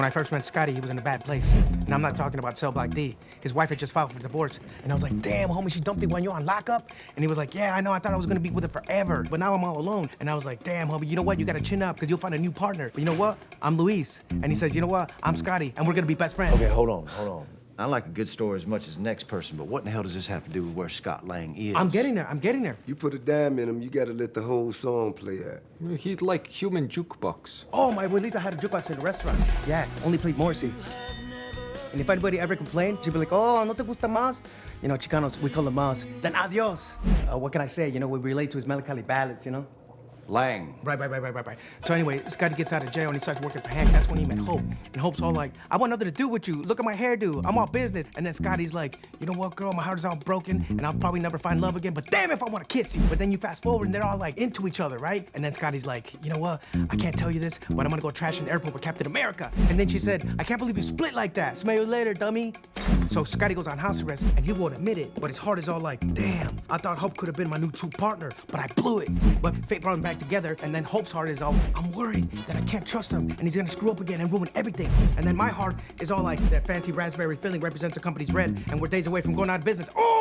When I first met Scotty, he was in a bad place. And I'm not talking about Cell Block D. His wife had just filed for divorce. And I was like, damn, homie, she dumped you when you're on lockup? And he was like, yeah, I know, I thought I was gonna be with her forever. But now I'm all alone. And I was like, damn, homie, you know what? You gotta chin up, because you'll find a new partner. But you know what? I'm Luis. And he says, you know what? I'm Scotty, and we're gonna be best friends. Okay, hold on. I like a good story as much as the next person, but what in the hell does this have to do with where Scott Lang is? I'm getting there. You put a dime in him, you gotta let the whole song play out. He'd like human jukebox. Oh, my abuelita had a jukebox in the restaurant. Yeah, only played Morrissey. And if anybody ever complained, she'd be like, oh, no te gusta más? You know, Chicanos, we call them más. Then adios. What can I say? You know, we relate to his melancholy ballads, you know? Lang. Right. So anyway, Scotty gets out of jail and he starts working for Hank. That's when he met Hope. And Hope's all like, I want nothing to do with you. Look at my hairdo. I'm all business. And then Scotty's like, you know what, girl? My heart is all broken and I'll probably never find love again. But damn if I want to kiss you. But then you fast forward and they're all like into each other, right? And then Scotty's like, you know what? I can't tell you this, but I'm gonna go trash in the airport with Captain America. And then she said, I can't believe you split like that. Smell you later, dummy. So Scotty goes on house arrest and he won't admit it. But his heart is all like, damn, I thought Hope could have been my new true partner, but I blew it. But fate brought them back together. And then Hope's heart is all, I'm worried that I can't trust him and he's gonna screw up again and ruin everything. And then my heart is all like, that fancy raspberry filling represents the company's red and we're days away from going out of business. Oh!